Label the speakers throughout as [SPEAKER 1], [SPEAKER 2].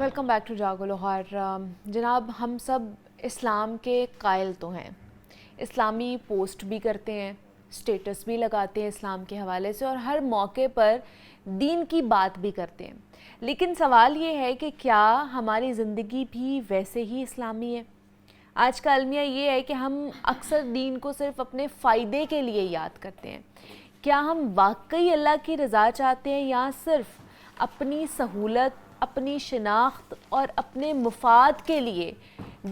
[SPEAKER 1] Welcome back to Jaago Lahore. جناب، ہم سب اسلام کے قائل تو ہیں، اسلامی پوسٹ بھی کرتے ہیں، سٹیٹس بھی لگاتے ہیں اسلام کے حوالے سے، اور ہر موقع پر دین کی بات بھی کرتے ہیں، لیکن سوال یہ ہے کہ کیا ہماری زندگی بھی ویسے ہی اسلامی ہے؟ آج کا المیہ یہ ہے کہ ہم اکثر دین کو صرف اپنے فائدے کے لیے یاد کرتے ہیں۔ کیا ہم واقعی اللہ کی رضا چاہتے ہیں یا صرف اپنی سہولت، اپنی شناخت اور اپنے مفاد کے لیے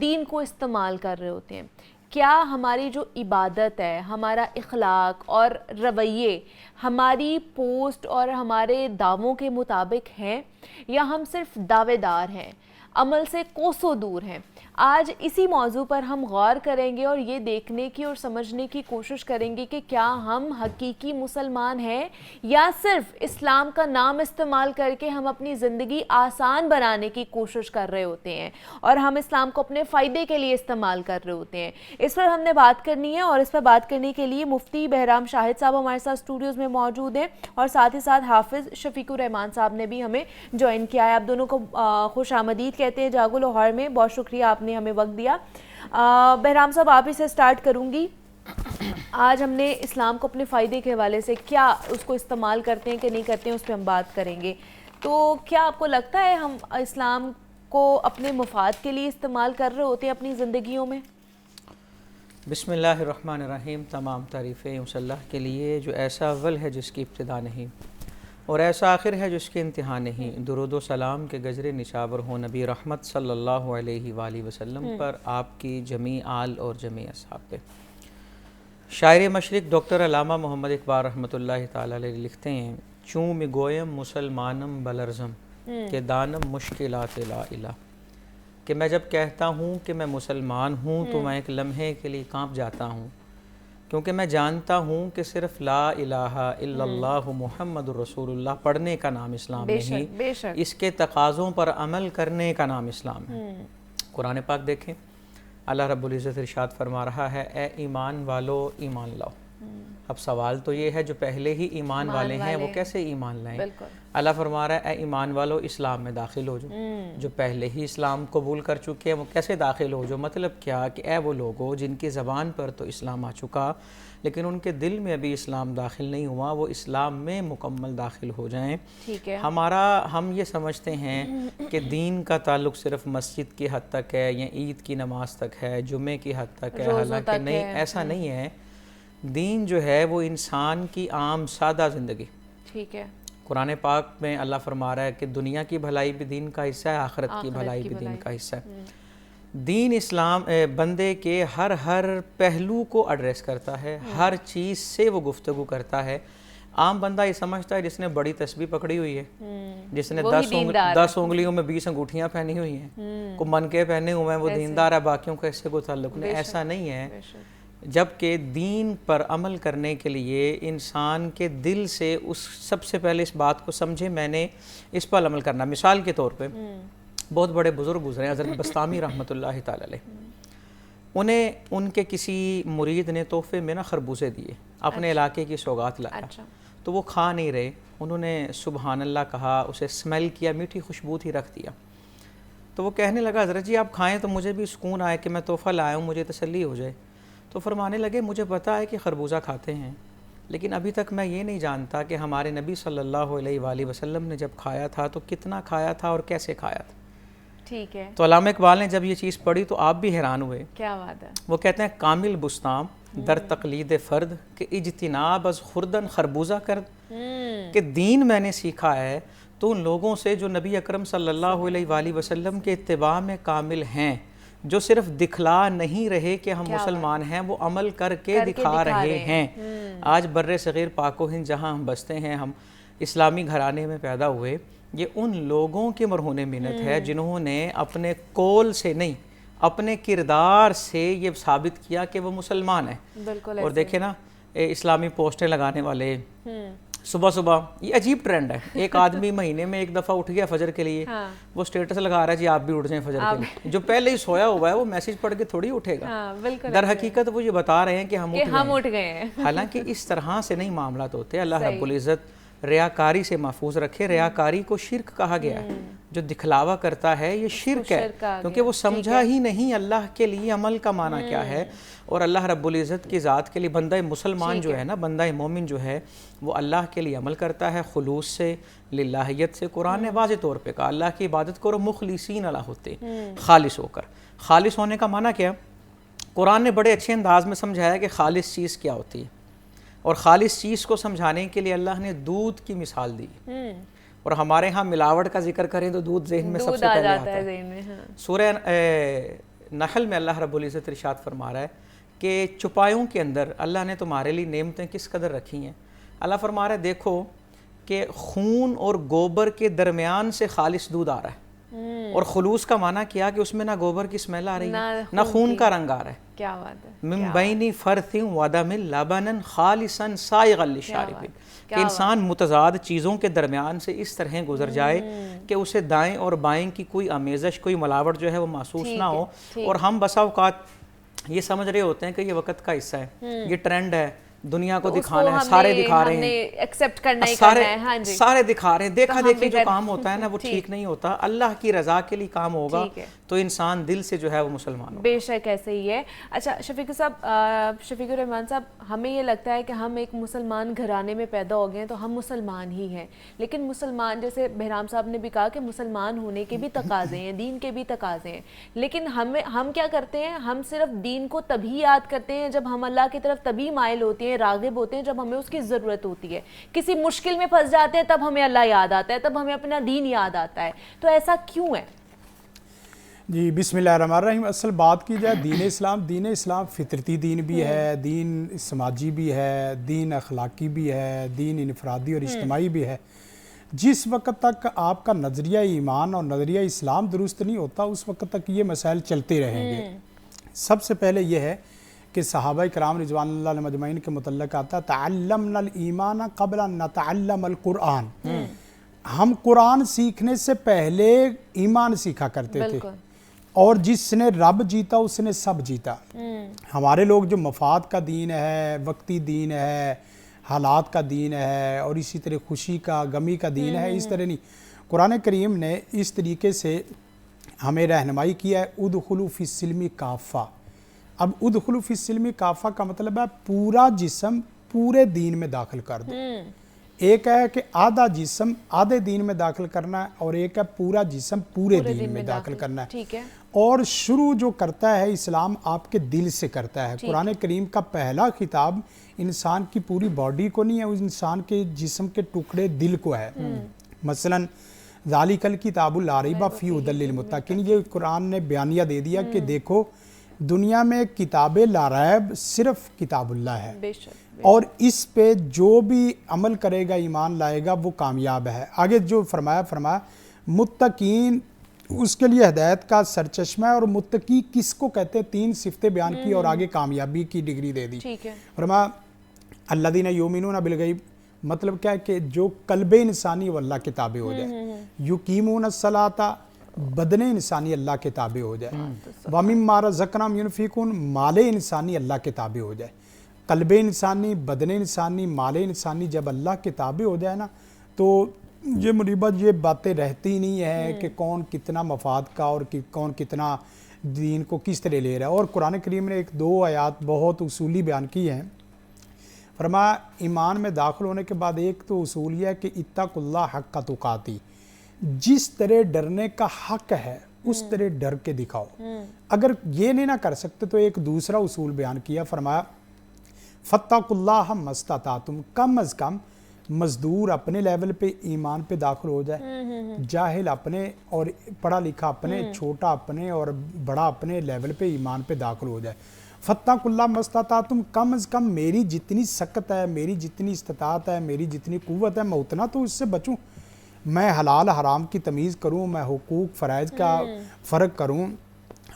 [SPEAKER 1] دین کو استعمال کر رہے ہوتے ہیں؟ کیا ہماری جو عبادت ہے، ہمارا اخلاق اور رویے ہماری پوسٹ اور ہمارے دعووں کے مطابق ہیں یا ہم صرف دعوے دار ہیں، عمل سے کوسوں دور ہیں؟ آج اسی موضوع پر ہم غور کریں گے اور یہ دیکھنے کی اور سمجھنے کی کوشش کریں گے کہ کیا ہم حقیقی مسلمان ہیں یا صرف اسلام کا نام استعمال کر کے ہم اپنی زندگی آسان بنانے کی کوشش کر رہے ہوتے ہیں اور ہم اسلام کو اپنے فائدے کے لیے استعمال کر رہے ہوتے ہیں۔ اس پر ہم نے بات کرنی ہے، اور اس پر بات کرنے کے لیے مفتی بہرام شاہد صاحب ہمارے ساتھ اسٹوڈیوز میں موجود ہیں، اور ساتھ ہی ساتھ حافظ شفیق الرحمان صاحب نے بھی ہمیں جوائن کیا ہے۔ آپ دونوں کو خوش آمدید کہتے ہیں جاگو لاہور میں، بہت شکریہ آپ نے ہمیں وقت دیا۔ بہرام صاحب، آپ ہی سے سٹارٹ کروں گی۔ آج ہم نے اسلام کو اپنے فائدے کے حوالے سے کیا اس کو استعمال کرتے ہیں کہ نہیں کرتے ہیں، اس پہ ہم بات کریں گے۔ تو کیا آپ کو لگتا ہے ہم اسلام کو اپنے مفاد کے لیے استعمال کر رہے ہوتے ہیں اپنی زندگیوں میں؟
[SPEAKER 2] بسم اللہ الرحمن الرحیم۔ تمام تعریفیں اس اللہ کے لیے جو ایسا اول ہے جس کی ابتدا نہیں، اور ایسا آخر ہے جس کی انتہا نہیں۔ درود و سلام کے گجر نشاور ہو نبی رحمت صلی اللہ علیہ وآلہ وسلم پر، آپ کی جمیع آل اور جمیع اصحاب پہ۔ شاعر مشرق ڈاکٹر علامہ محمد اقبال رحمۃ اللہ تعالی علیہ لکھتے ہیں، چوں میں گویم مسلمانم بلرزم کہ دانم مشکلات لا الہ، کہ میں جب کہتا ہوں کہ میں مسلمان ہوں تو میں ایک لمحے کے لیے کانپ جاتا ہوں، کیونکہ میں جانتا ہوں کہ صرف لا الہ الا اللہ محمد رسول اللہ پڑھنے کا نام اسلام نہیں، اس کے تقاضوں پر عمل کرنے کا نام اسلام ہے۔ قرآن پاک دیکھیں، اللہ رب العزت ارشاد فرما رہا ہے، اے ایمان والو ایمان لاؤ۔ اب سوال تو یہ ہے، جو پہلے ہی ایمان والے ہیں وہ کیسے ایمان لائیں؟ اللہ فرما رہا ہے، اے ایمان والو اسلام میں داخل ہو جاؤ۔ جو پہلے ہی اسلام قبول کر چکے ہیں وہ کیسے داخل ہو جاؤ؟ مطلب کیا کہ اے وہ لوگوں جن کی زبان پر تو اسلام آ چکا لیکن ان کے دل میں ابھی اسلام داخل نہیں ہوا، وہ اسلام میں مکمل داخل ہو جائیں۔ ہم یہ سمجھتے ہیں کہ دین کا تعلق صرف مسجد کی حد تک ہے یا عید کی نماز تک ہے، جمعے کی حد تک ہے، حالانکہ نہیں، ایسا نہیں ہے۔ دین جو ہے وہ انسان کی عام سادہ زندگی، ٹھیک ہے۔ قرآن پاک میں اللہ فرما رہا ہے کہ دنیا کی بھلائی بھی دین کا حصہ ہے، آخرت کی بھلائی بھی دین کا حصہ ہے۔ دین اسلام بندے کے ہر پہلو کو ایڈریس کرتا ہے، ہر چیز سے وہ گفتگو کرتا ہے۔ عام بندہ یہ سمجھتا ہے جس نے بڑی تسبیح پکڑی ہوئی ہے، جس نے 10 انگلیوں میں 20 انگوٹھیاں پہنی ہوئی ہیں، کو منکے پہنے ہوئے ہیں، وہ دیندار ہے، باقیوں کا اس سے کوئی تعلق نہیں۔ ایسا نہیں ہے، جبکہ دین پر عمل کرنے کے لیے انسان کے دل سے اس سب سے پہلے اس بات کو سمجھے میں نے اس پر عمل کرنا۔ مثال کے طور پہ بہت بڑے بزرگ گزرے، حضرت بسطامی رحمۃ اللہ تعالی علیہ، ان کے کسی مرید نے تحفے میں خربوزے دیے، اپنے علاقے کی سوغات لایا، تو وہ کھا نہیں رہے، انہوں نے سبحان اللہ کہا، اسے اسمیل کیا، میٹھی خوشبو تھی، رکھ دیا۔ تو وہ کہنے لگا، حضرت جی آپ کھائیں تو مجھے بھی سکون آئے کہ میں تحفہ لایا ہوں، مجھے تسلی ہو جائے۔ تو فرمانے لگے، مجھے پتا ہے کہ خربوزہ کھاتے ہیں، لیکن ابھی تک میں یہ نہیں جانتا کہ ہمارے نبی صلی اللہ علیہ وآلہ وسلم نے جب کھایا تھا تو کتنا کھایا تھا اور کیسے کھایا تھا۔ ٹھیک ہے۔ تو علامہ اقبال نے جب یہ چیز پڑھی تو آپ بھی حیران ہوئے۔ کیا بات ہے؟ وہ کہتے ہیں، کامل بستام در تقلید فرد کہ اجتناب از خوردن خربوزہ کرد، کہ دین میں نے سیکھا ہے تو ان لوگوں سے جو نبی اکرم صلی اللہ علیہ وآلہ وسلم کے اتباع میں کامل ہیں، جو صرف دکھلا نہیں رہے کہ ہم مسلمان ہیں، وہ عمل کر کے دکھا رہے ہیں۔ آج بر صغیر پاک و ہند جہاں ہم بستے ہیں، ہم اسلامی گھرانے میں پیدا ہوئے، یہ ان لوگوں کی مرہون منت ہے جنہوں نے اپنے قول سے نہیں، اپنے کردار سے یہ ثابت کیا کہ وہ مسلمان ہیں۔ اور دیکھیں نا، اسلامی پوسٹیں لگانے والے صبح صبح، یہ عجیب ٹرینڈ ہے، ایک آدمی مہینے میں ایک دفعہ اٹھ گیا فجر کے لیے، وہ سٹیٹس لگا رہا ہے جی آپ بھی اٹھ جائیں فجر کے لیے۔ جو پہلے ہی سویا ہوا ہے وہ میسج پڑھ کے تھوڑی اٹھے گا، در حقیقت وہ یہ بتا رہے ہیں کہ ہم اٹھ گئے ہیں۔ حالانکہ اس طرح سے نہیں معاملات ہوتے۔ اللہ رب العزت ریاکاری سے محفوظ رکھے۔ ریاکاری کو شرک کہا گیا ہے۔ جو دکھلاوا کرتا ہے یہ شرک ہے، کیونکہ وہ سمجھا ہی نہیں اللہ کے لیے عمل کا معنی کیا ہے. اور اللہ رب العزت کی ذات کے لیے بندہ مسلمان جو ہے نا، بندہ مومن جو ہے وہ اللہ کے لیے عمل کرتا ہے خلوص سے، للہیت سے. قرآن نے واضح طور پہ کہا اللہ کی عبادت کرو مخلصین لا ہوتے، خالص ہو کر. خالص ہونے کا معنی کیا؟ قرآن نے بڑے اچھے انداز میں سمجھایا کہ خالص چیز کیا ہوتی ہے، اور خالص چیز کو سمجھانے کے لیے اللہ نے دودھ کی مثال دی. اور ہمارے ہاں ملاوٹ کا ذکر کریں تو دودھ ذہن میں سب سے پہلے آتا ہے. سورہ نحل میں اللہ رب العزت ارشاد فرما رہا ہے کہ چوپایوں کے اندر اللہ نے تمہارے لیے نعمتیں کس قدر رکھی ہیں. اللہ فرما رہا ہے دیکھو کہ خون اور گوبر کے درمیان سے خالص دودھ آ رہا ہے. اور خلوص کا معنی کیا کہ اس میں نہ گوبر کی اسمیل آ رہی ہے نہ خون کا رنگ آ رہا ہے.
[SPEAKER 1] کیا بات ہے.
[SPEAKER 2] من بین فرث ودم لبنا خالصا سائغا للشاربین، کہ انسان متضاد چیزوں کے درمیان سے اس طرح گزر جائے کہ اسے دائیں اور بائیں کی کوئی آمیزش، کوئی ملاوٹ جو ہے وہ محسوس نہ ہو. اور ہم بسا اوقات یہ سمجھ رہے ہوتے ہیں کہ یہ وقت کا حصہ ہے، یہ ٹرینڈ ہے، دنیا کو دکھانا ہے، سارے دکھا رہے ہیں،
[SPEAKER 1] ایکسیپٹ کرنا ہی کرنا ہے. ہاں جی،
[SPEAKER 2] سارے دکھا رہے ہیں. دیکھا دیکھی جو کام ہوتا ہے نا وہ ٹھیک نہیں ہوتا. اللہ کی رضا کے لیے کام ہوگا تو انسان دل سے جو ہے وہ مسلمان ہوگا.
[SPEAKER 1] بے شک ایسے ہی ہے. اچھا شفیق صاحب، شفیق الرحمان صاحب، ہمیں یہ لگتا ہے کہ ہم ایک مسلمان گھرانے میں پیدا ہو گئے ہیں تو ہم مسلمان ہی ہیں. لیکن مسلمان، جیسے بہرام صاحب نے بھی کہا کہ مسلمان ہونے کے بھی تقاضے ہیں، دین کے بھی تقاضے ہیں. لیکن ہم کیا کرتے ہیں؟ ہم صرف دین کو تبھی یاد کرتے ہیں جب ہم اللہ کی طرف تبھی مائل ہوتے ہیں، راغب ہوتے ہیں جب ہمیں اس کی ضرورت ہوتی ہے. کسی مشکل میں پھنس جاتے ہیں تب ہمیں اللہ یاد آتا ہے، تب ہمیں اپنا دین یاد آتا ہے. تو ایسا کیوں ہے؟
[SPEAKER 3] جی بسم اللہ الرحمن الرحیم. اصل بات کی جائے دین اسلام فطرتی دین بھی ہے، دین سماجی بھی ہے، دین اخلاقی بھی ہے، دین انفرادی اور اجتماعی بھی ہے. جس وقت تک آپ کا نظریہ ایمان اور نظریہ اسلام درست نہیں ہوتا اس وقت تک یہ مسائل چلتے رہیں گے. سب سے پہلے یہ ہے کہ صحابہ کرام رضوان اللہ علیہم اجمعین کے متعلق آتا ہے تعلمنا الایمان قبل ان نتعلم القرآن. ہم قرآن سیکھنے سے پہلے ایمان سیکھا کرتے تھے، اور جس نے رب جیتا اس نے سب جیتا. ہمارے لوگ جو مفاد کا دین ہے، وقتی دین ہے، حالات کا دین ہے، اور اسی طرح خوشی کا، غمی کا دین ہے، اس طرح نہیں. قرآن کریم نے اس طریقے سے ہمیں رہنمائی کیا ہے ادخلوا فی السلم کافہ. اب ادخلوا فی السلم کافہ کا مطلب ہے پورا جسم پورے دین میں داخل کر دو. ایک ہے کہ آدھا جسم آدھے دین میں داخل کرنا ہے، اور ایک ہے پورا جسم پورے دین میں داخل کرنا ہے.
[SPEAKER 1] ٹھیک ہے.
[SPEAKER 3] اور شروع جو کرتا ہے اسلام آپ کے دل سے کرتا ہے. قرآن کریم کا پہلا خطاب انسان کی پوری باڈی کو نہیں ہے، اس انسان کے جسم کے ٹکڑے دل کو ہے. مثلا ذالک الکتاب لا ریب فیہ ھدی للمتقین، یہ قرآن نے بیانیہ دے دیا کہ دیکھو دنیا میں کتاب لا ریب صرف کتاب اللہ ہے، اور اس پہ جو بھی عمل کرے گا، ایمان لائے گا، وہ کامیاب ہے. آگے جو فرمایا متقین اس کے لیے ہدایت کا سرچشمہ ہے. اور متقی کس کو کہتے ہیں؟ 3 صفتیں بیان کی اور آگے کامیابی کی ڈگری دے دی. فرمایا الذین یؤمنون بالغیب، مطلب کیا ہے کہ جو قلب انسانی وہ اللہ کے تابع ہو جائے. یقیمون الصلاۃ، بدن انسانی اللہ کے تابع ہو جائے. وَمِمَّا رَزَقْنَاهُمْ يُنْفِقُونَ، مال انسانی اللہ کے تابع ہو جائے. قلب انسانی، بدن انسانی، مال انسانی جب اللہ کے تابع ہو جائے نا تو یہ مریبت یہ باتیں رہتی نہیں ہے کہ کون کتنا مفاد کا اور کون کتنا دین کو کس طرح لے رہا ہے. اور قرآن کریم نے 2 آیات بہت اصولی بیان کی ہیں. فرمایا ایمان میں داخل ہونے کے بعد ایک تو اصول یہ ہے کہ اتقوا اللہ حق تقاتی، جس طرح ڈرنے کا حق ہے اس طرح ڈر کے دکھاؤ. اگر یہ نہیں نہ کر سکتے تو ایک دوسرا اصول بیان کیا. فرمایا فاتقوا اللہ ما استطعتم، کم از کم مزدور اپنے لیول پہ ایمان پہ داخل ہو جائے، جاہل اپنے اور پڑھا لکھا اپنے، چھوٹا اپنے اور بڑا اپنے لیول پہ ایمان پہ داخل ہو جائے. فاتقوا اللہ ما استطعتم، کم از کم میری جتنی سکت ہے، میری جتنی استطاعت ہے، میری جتنی قوت ہے، میں اتنا تو اس سے بچوں. میں حلال حرام کی تمیز کروں، میں حقوق فرائض کا فرق کروں،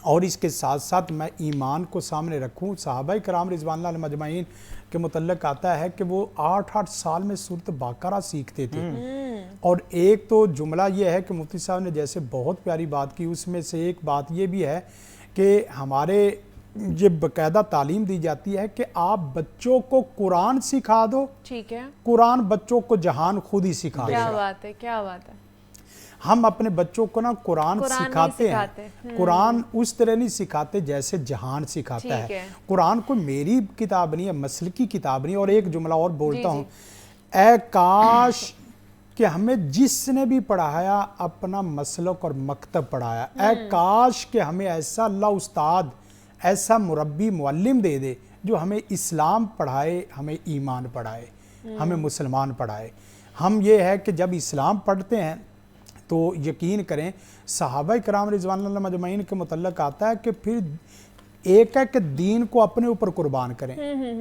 [SPEAKER 3] اور اس کے ساتھ ساتھ میں ایمان کو سامنے رکھوں. صحابہ کرام رضوان اللہ علیہم اجمعین کے متعلق آتا ہے کہ وہ 8 سال میں سورۃ بقرہ سیکھتے تھے. اور ایک تو جملہ یہ ہے کہ مفتی صاحب نے جیسے بہت پیاری بات کی، اس میں سے ایک بات یہ بھی ہے کہ ہمارے یہ باقاعدہ تعلیم دی جاتی ہے کہ آپ بچوں کو قرآن سکھا دو،
[SPEAKER 1] ٹھیک ہے،
[SPEAKER 3] قرآن بچوں کو جہان خود ہی سکھا دے.
[SPEAKER 1] کیا بات ہے، کیا بات ہے.
[SPEAKER 3] ہم اپنے بچوں کو نا قرآن سکھاتے ہیں، قرآن اس طرح نہیں سکھاتے جیسے جہان سکھاتا ہے۔ قرآن کوئی میری کتاب نہیں ہے، مسلکی کتاب نہیں۔ اور ایک جملہ اور بولتا ہوں، اے کاش کہ ہمیں جس نے بھی پڑھایا اپنا مسلک اور مکتب پڑھایا، اے کاش کہ ہمیں ایسا اللہ استاد، ایسا مربی معلم دے دے جو ہمیں اسلام پڑھائے، ہمیں ایمان پڑھائے، ہمیں مسلمان پڑھائے۔ ہم یہ ہے کہ جب اسلام پڑھتے ہیں تو یقین کریں صحابہ کرام رضوان اللہ مجمعین کے متعلق آتا ہے کہ پھر ایک ہے کہ دین کو اپنے اوپر قربان کریں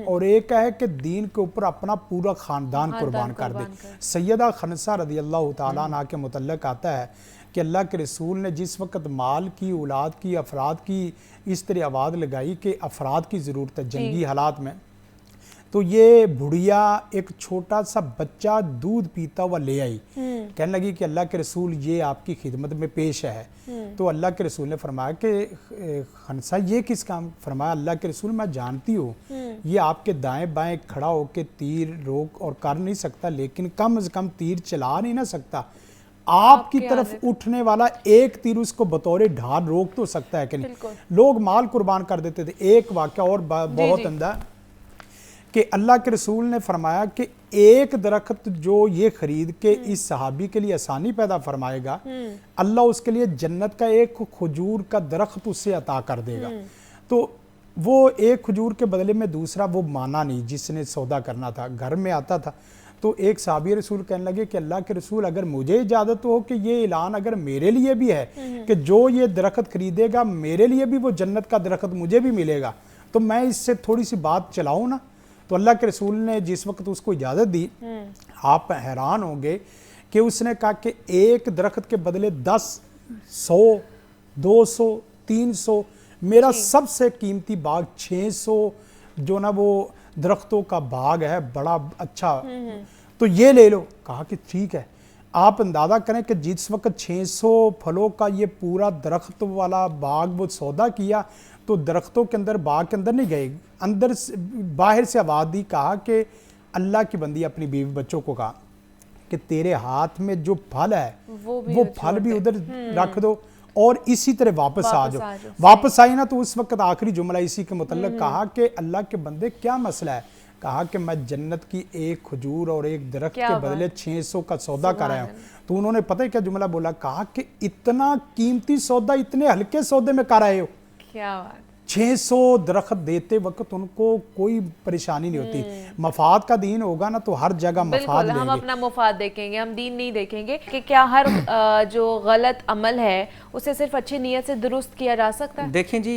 [SPEAKER 3] اور ایک ہے کہ دین کے اوپر اپنا پورا خاندان قربان کر دیں۔ سیدہ خنسہ رضی اللہ تعالیٰ عنہ کے متعلق آتا ہے کہ اللہ کے رسول نے جس وقت مال کی، اولاد کی، افراد کی اس طرح آواز لگائی کہ افراد کی ضرورت ہے جنگی حالات میں، تو یہ بڑھیا ایک چھوٹا سا بچہ دودھ پیتا ہوا لے آئی، کہنے لگی کہ اللہ کے رسول یہ آپ کی خدمت میں پیش ہے۔ تو اللہ کے رسول نے فرمایا کہ خنسہ یہ کس کام؟ فرمایا اللہ کے رسول میں جانتی ہوں یہ آپ کے دائیں بائیں کھڑا ہو کے تیر روک اور کر نہیں سکتا، لیکن کم از کم تیر چلا نہیں نہ سکتا، آپ کی طرف اٹھنے والا ایک تیر اس کو بطور ڈھال روک تو سکتا ہے کہ نہیں۔ لوگ مال قربان کر دیتے تھے۔ ایک واقعہ اور بہت عمدہ کہ اللہ کے رسول نے فرمایا کہ ایک درخت جو یہ خرید کے اس صحابی کے لیے آسانی پیدا فرمائے گا، اللہ اس کے لیے جنت کا ایک کھجور کا درخت اس سے عطا کر دے گا۔ تو وہ ایک کھجور کے بدلے میں دوسرا وہ مانا نہیں جس نے سودا کرنا تھا، گھر میں آتا تھا۔ تو ایک صحابی رسول کہنے لگے کہ اللہ کے رسول اگر مجھے اجازت ہو کہ یہ اعلان اگر میرے لیے بھی ہے کہ جو یہ درخت خریدے گا میرے لیے بھی وہ جنت کا درخت مجھے بھی ملے گا، تو میں اس سے تھوڑی سی بات چلاؤں نا۔ تو اللہ کے رسول نے جس وقت اس کو اجازت دی، آپ حیران ہوں گے کہ اس نے کہا کہ ایک درخت کے بدلے 10، 100، 200، 300، میرا سب سے قیمتی باغ 600 جو نا وہ درختوں کا باغ ہے بڑا اچھا، تو یہ لے لو۔ کہا کہ ٹھیک ہے۔ آپ اندازہ کریں کہ جس وقت 600 پھلوں کا یہ پورا درخت والا باغ وہ سودا کیا تو درختوں کے اندر باغ کے اندر نہیں گئے، اندر باہر سے آواز دی، کہا کہ اللہ کی بندی اپنی بیوی بچوں کو کہا کہ تیرے ہاتھ میں جو پھل ہے وہ پھل بھی ادھر رکھ دو اور اسی طرح واپس آ جاؤ۔ واپس آئی نا تو اس وقت آخری جملہ اسی کے متعلق کہا کہ اللہ کے بندے کیا مسئلہ ہے؟ کہا کہ میں جنت کی ایک کھجور اور ایک درخت کے بدلے 600 کا سودا کر رہا ہوں۔ تو انہوں نے پتہ کیا جملہ بولا؟ کہا کہ اتنا قیمتی سودا اتنے ہلکے سودے میں کر رہے ہو۔
[SPEAKER 1] کیا بات!
[SPEAKER 3] 600 درخت دیتے وقت ان کو کوئی پریشانی نہیں ہوتی۔ مفاد کا دین ہوگا نا تو ہر جگہ مفاد لیں گے۔
[SPEAKER 1] ہم اپنا مفاد دیکھیں گے، ہم دین نہیں دیکھیں گے کہ کیا ہر جو غلط عمل ہے اسے صرف اچھی نیت سے درست کیا جا سکتا ہے؟
[SPEAKER 2] دیکھیں جی